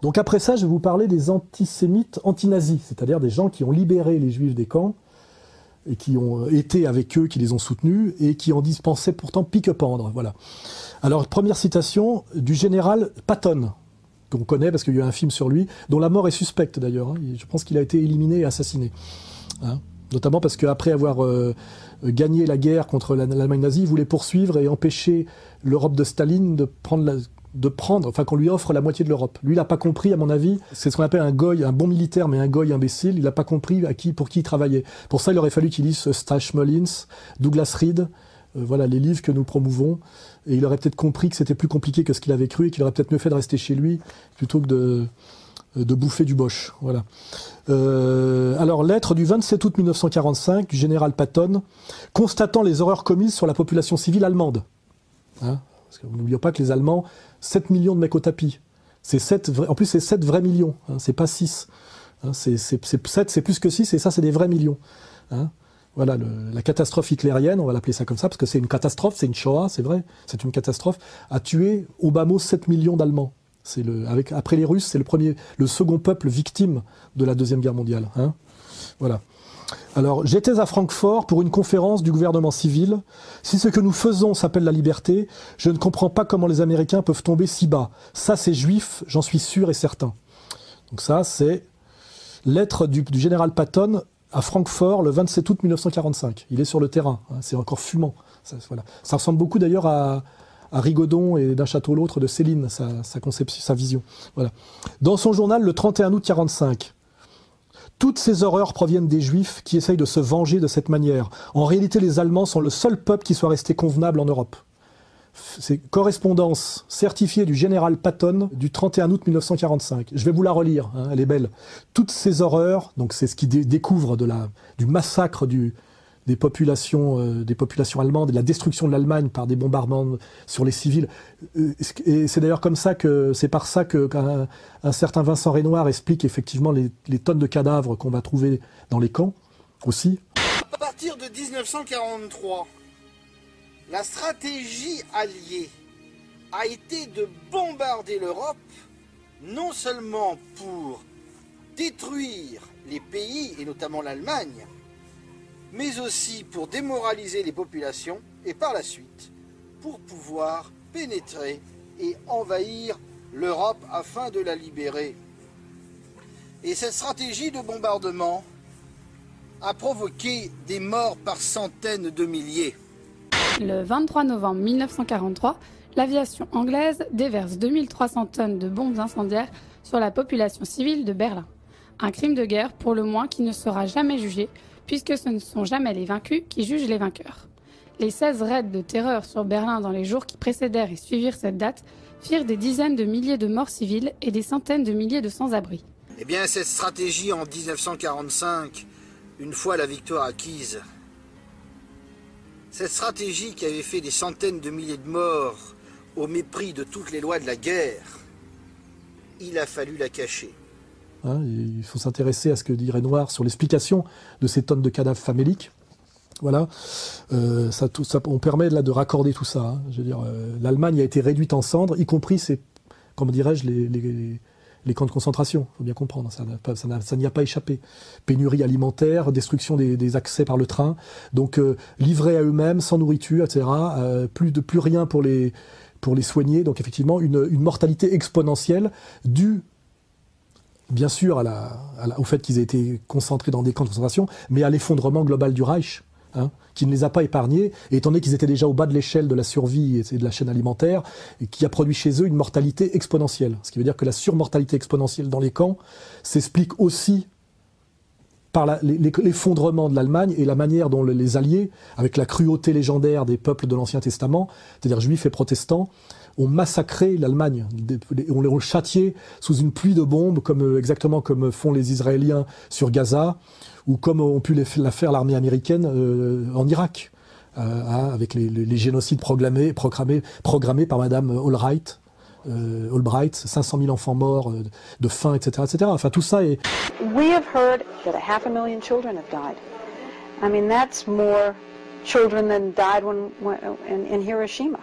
Donc après ça, je vais vous parler des antisémites anti-nazis, c'est-à-dire des gens qui ont libéré les juifs des camps et qui ont été avec eux, qui les ont soutenus et qui en dispensaient pourtant pique-pendre. Voilà. Alors, première citation du général Patton, qu'on connaît parce qu'il y a eu un film sur lui, dont la mort est suspecte d'ailleurs. Hein. Je pense qu'il a été éliminé et assassiné. Hein. Notamment parce qu'après avoir gagné la guerre contre l'Allemagne nazie, il voulait poursuivre et empêcher l'Europe de Staline de prendre, enfin qu'on lui offre la moitié de l'Europe. Lui, il n'a pas compris, à mon avis, c'est ce qu'on appelle un goy, un bon militaire, mais un goy imbécile. Il n'a pas compris pour qui il travaillait. Pour ça, il aurait fallu qu'il lise Stash Mullins, Douglas Reed, voilà les livres que nous promouvons. Et il aurait peut-être compris que c'était plus compliqué que ce qu'il avait cru et qu'il aurait peut-être mieux fait de rester chez lui plutôt que de bouffer du boche. Voilà. Alors, lettre du 27 août 1945 du général Patton, constatant les horreurs commises sur la population civile allemande. Hein, parce que n'oublions pas que les Allemands, 7 millions de mecs au tapis. En plus, c'est 7 vrais millions, hein, c'est pas 6. Hein, 7, c'est plus que 6, et ça, c'est des vrais millions. Hein. Voilà, la catastrophe hitlérienne, on va l'appeler ça comme ça, parce que c'est une catastrophe, c'est une Shoah, c'est vrai, c'est une catastrophe, a tué au bas mot 7 millions d'Allemands. Après les Russes, c'est le second peuple victime de la Deuxième Guerre mondiale. Hein. Voilà. Alors, j'étais à Francfort pour une conférence du gouvernement civil. Si ce que nous faisons s'appelle la liberté, je ne comprends pas comment les Américains peuvent tomber si bas. Ça, c'est juif, j'en suis sûr et certain. Donc ça, c'est lettre du général Patton à Francfort le 27 août 1945. Il est sur le terrain, hein, c'est encore fumant. Voilà. Ça ressemble beaucoup d'ailleurs à Rigaudon et D'un château l'autre de Céline, sa conception, sa vision. Voilà. Dans son journal, le 31 août 1945, toutes ces horreurs proviennent des Juifs qui essayent de se venger de cette manière. En réalité, les Allemands sont le seul peuple qui soit resté convenable en Europe. C'est correspondance certifiée du général Patton du 31 août 1945. Je vais vous la relire, hein, elle est belle. Toutes ces horreurs, donc c'est ce qui découvre du massacre des populations allemandes et de la destruction de l'Allemagne par des bombardements sur les civils. Et c'est d'ailleurs par ça qu'un certain Vincent Renoir explique effectivement les tonnes de cadavres qu'on va trouver dans les camps aussi. À partir de 1943, la stratégie alliée a été de bombarder l'Europe, non seulement pour détruire les pays, et notamment l'Allemagne, mais aussi pour démoraliser les populations et par la suite pour pouvoir pénétrer et envahir l'Europe afin de la libérer. Et cette stratégie de bombardement a provoqué des morts par centaines de milliers. Le 23 novembre 1943, l'aviation anglaise déverse 2300 tonnes de bombes incendiaires sur la population civile de Berlin. Un crime de guerre pour le moins qui ne sera jamais jugé, puisque ce ne sont jamais les vaincus qui jugent les vainqueurs. Les 16 raids de terreur sur Berlin dans les jours qui précédèrent et suivirent cette date firent des dizaines de milliers de morts civiles et des centaines de milliers de sans-abri. Eh bien, cette stratégie en 1945, une fois la victoire acquise, cette stratégie qui avait fait des centaines de milliers de morts au mépris de toutes les lois de la guerre, il a fallu la cacher. Hein, il faut s'intéresser à ce que dit Renoir sur l'explication de ces tonnes de cadavres faméliques. Voilà, on permet là de raccorder tout ça. Hein. Je veux dire, l'Allemagne a été réduite en cendres, y compris comment dirais-je, les camps de concentration. Il faut bien comprendre, ça n'y a pas échappé. Pénurie alimentaire, destruction des accès par le train, donc livrés à eux-mêmes, sans nourriture, etc. Plus rien pour les soigner. Donc effectivement, une mortalité exponentielle due bien sûr au fait qu'ils aient été concentrés dans des camps de concentration, mais à l'effondrement global du Reich, hein, qui ne les a pas épargnés, et étant donné qu'ils étaient déjà au bas de l'échelle de la survie et de la chaîne alimentaire, et qui a produit chez eux une mortalité exponentielle. Ce qui veut dire que la surmortalité exponentielle dans les camps s'explique aussi par l'effondrement de l'Allemagne et la manière dont les Alliés, avec la cruauté légendaire des peuples de l'Ancien Testament, c'est-à-dire juifs et protestants, ont massacré l'Allemagne, on les châtié sous une pluie de bombes, exactement comme font les Israéliens sur Gaza, ou comme ont pu la faire l'armée américaine en Irak, avec les génocides programmés par Madame Albright, 500 000 enfants morts de faim, etc., etc. Enfin, tout ça est... We have heard that 500,000 children have died. I mean, that's more children than died in Hiroshima.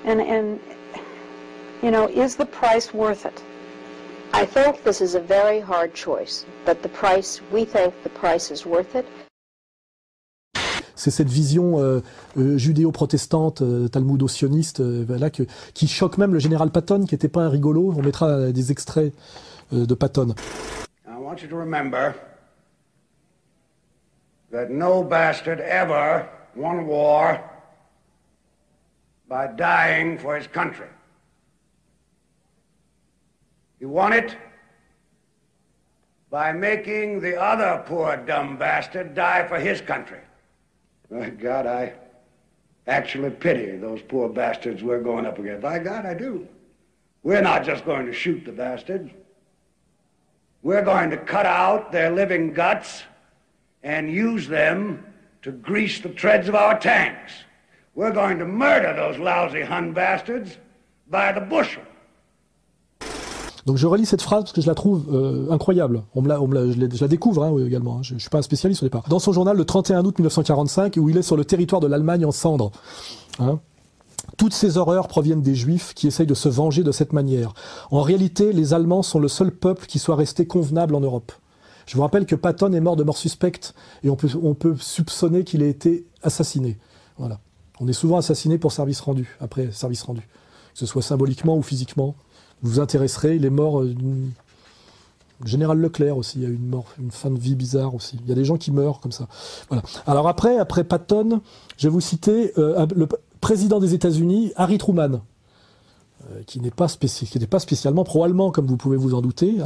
And you know, is the price worth it? I think this is a very hard choice, but we think the price is worth it. C'est cette vision judéo-protestante, talmudo-sioniste, voilà, qui choque même le général Patton, qui n'était pas un rigolo. On mettra des extraits de Patton. I want you to remember that no bastard ever won war by dying for his country. He won it by making the other poor dumb bastard die for his country. My God, I actually pity those poor bastards we're going up against. By God, I do. We're not just going to shoot the bastards. We're going to cut out their living guts and use them to grease the treads of our tanks. We're going to murder those lousy Hun bastards by the bushel. Donc je relis cette phrase parce que je la trouve incroyable. Je la découvre également. Je ne suis pas un spécialiste au départ. Dans son journal le 31 août 1945, où il est sur le territoire de l'Allemagne en cendres. Toutes ces horreurs proviennent des Juifs qui essayent de se venger de cette manière. En réalité, les Allemands sont le seul peuple qui soit resté convenable en Europe. Je vous rappelle que Patton est mort de mort suspecte et on peut soupçonner qu'il ait été assassiné. Voilà. On est souvent assassiné pour service rendu, après service rendu. Que ce soit symboliquement ou physiquement. Vous vous intéresserez, il est mort. Général Leclerc aussi, il y a une fin de vie bizarre aussi. Il y a des gens qui meurent comme ça. Voilà. Alors après Patton, je vais vous citer le président des États-Unis, Harry Truman, qui n'était pas spécialement pro-allemand, comme vous pouvez vous en douter.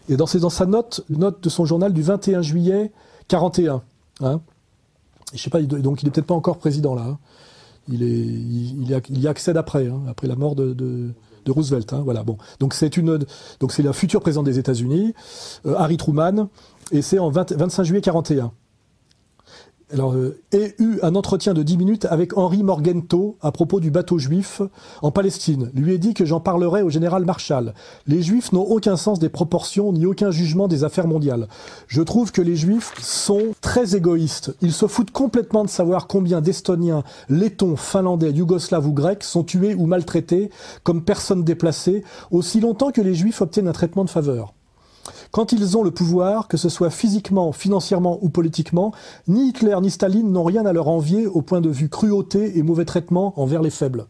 Et dans sa note de son journal du 21 juillet 41. Je sais pas, donc il n'est peut-être pas encore président là. Il y accède après la mort de Roosevelt. Voilà. Bon. Donc c'est le futur président des États-Unis, Harry Truman, et c'est en 25 juillet 41. Alors, et eu un entretien de 10 minutes avec Henry Morgenthau à propos du bateau juif en Palestine. Lui ai dit que j'en parlerai au général Marshall. Les juifs n'ont aucun sens des proportions ni aucun jugement des affaires mondiales. Je trouve que les juifs sont très égoïstes. Ils se foutent complètement de savoir combien d'Estoniens, Lettons, Finlandais, Yougoslaves ou Grecs sont tués ou maltraités comme personnes déplacées aussi longtemps que les juifs obtiennent un traitement de faveur. Quand ils ont le pouvoir, que ce soit physiquement, financièrement ou politiquement, ni Hitler ni Staline n'ont rien à leur envier au point de vue cruauté et mauvais traitement envers les faibles.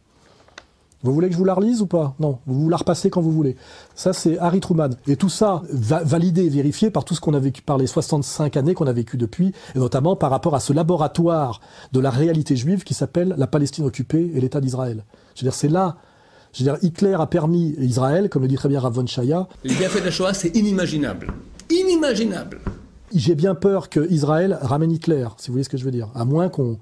Vous voulez que je vous la relise ou pas? Non, vous la repassez quand vous voulez. Ça, c'est Harry Truman. Et tout ça, validé et vérifié par tout ce qu'on a vécu, par les 65 années qu'on a vécu depuis, et notamment par rapport à ce laboratoire de la réalité juive qui s'appelle la Palestine occupée et l'État d'Israël. Je veux dire, c'est là. Je veux dire, Hitler a permis Israël, comme le dit très bien Rav von Shaya. Les bienfaits de la Shoah, c'est inimaginable. Inimaginable. J'ai bien peur qu'Israël ramène Hitler, si vous voyez ce que je veux dire. À moins qu'on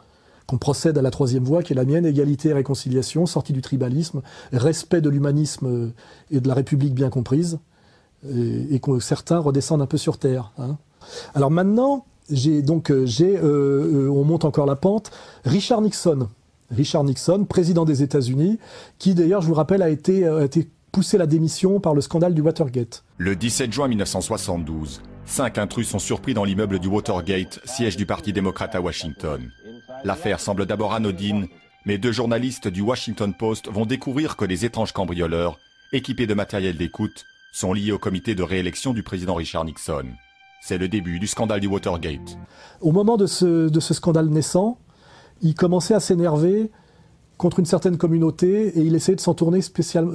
procède à la troisième voie, qui est la mienne, égalité et réconciliation, sortie du tribalisme, respect de l'humanisme et de la République bien comprise, et que certains redescendent un peu sur terre. Alors maintenant, on monte encore la pente, Richard Nixon, président des États-Unis, qui d'ailleurs, je vous rappelle, a été poussé à la démission par le scandale du Watergate. Le 17 juin 1972, 5 intrus sont surpris dans l'immeuble du Watergate, siège du Parti démocrate à Washington. L'affaire semble d'abord anodine, mais 2 journalistes du Washington Post vont découvrir que les étranges cambrioleurs, équipés de matériel d'écoute, sont liés au comité de réélection du président Richard Nixon. C'est le début du scandale du Watergate. Au moment de ce scandale naissant, il commençait à s'énerver contre une certaine communauté et il essayait de s'en tourner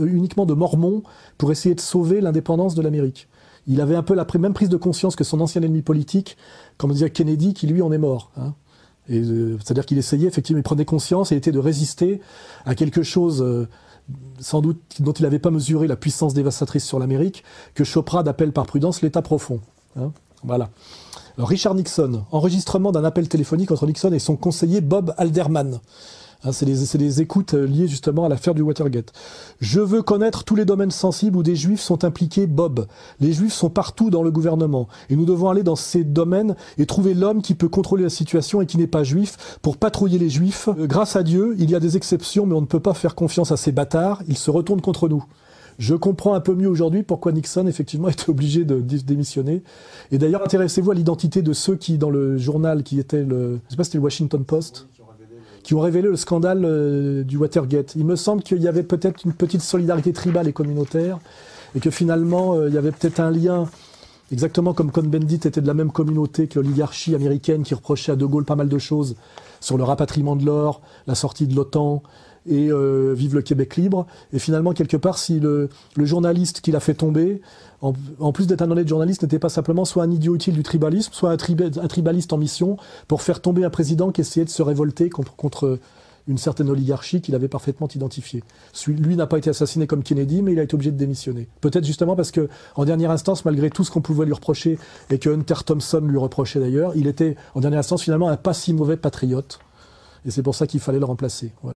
uniquement de Mormons pour essayer de sauver l'indépendance de l'Amérique. Il avait un peu la même prise de conscience que son ancien ennemi politique, comme disait Kennedy, qui lui en est mort. C'est-à-dire qu'il essayait, effectivement, il prenait conscience et était de résister à quelque chose, sans doute, dont il n'avait pas mesuré la puissance dévastatrice sur l'Amérique, que Choprade appelle par prudence l'état profond. Voilà. Alors Richard Nixon, enregistrement d'un appel téléphonique entre Nixon et son conseiller Bob Haldeman. C'est des écoutes liées justement à l'affaire du Watergate. Je veux connaître tous les domaines sensibles où des juifs sont impliqués, Bob. Les juifs sont partout dans le gouvernement. Et nous devons aller dans ces domaines et trouver l'homme qui peut contrôler la situation et qui n'est pas juif pour patrouiller les juifs. Grâce à Dieu, il y a des exceptions, mais on ne peut pas faire confiance à ces bâtards. Ils se retournent contre nous. Je comprends un peu mieux aujourd'hui pourquoi Nixon, effectivement, était obligé de démissionner. Et d'ailleurs, intéressez-vous à l'identité de ceux qui, dans le journal qui était je sais pas si c'était le Washington Post, qui ont révélé le scandale du Watergate. Il me semble qu'il y avait peut-être une petite solidarité tribale et communautaire, et que finalement, il y avait peut-être un lien, exactement comme Cohn-Bendit était de la même communauté que l'oligarchie américaine qui reprochait à De Gaulle pas mal de choses sur le rapatriement de l'or, la sortie de l'OTAN et vive le Québec libre. Et finalement, quelque part, si le journaliste qui l'a fait tomber, en plus d'être un honnête journaliste, n'était pas simplement soit un idiot utile du tribalisme, soit un tribaliste en mission pour faire tomber un président qui essayait de se révolter contre une certaine oligarchie qu'il avait parfaitement identifiée. Lui n'a pas été assassiné comme Kennedy, mais il a été obligé de démissionner. Peut-être justement parce que, en dernière instance, malgré tout ce qu'on pouvait lui reprocher, et que Hunter Thompson lui reprochait d'ailleurs, il était, en dernière instance, finalement, un pas si mauvais patriote. Et c'est pour ça qu'il fallait le remplacer. Voilà.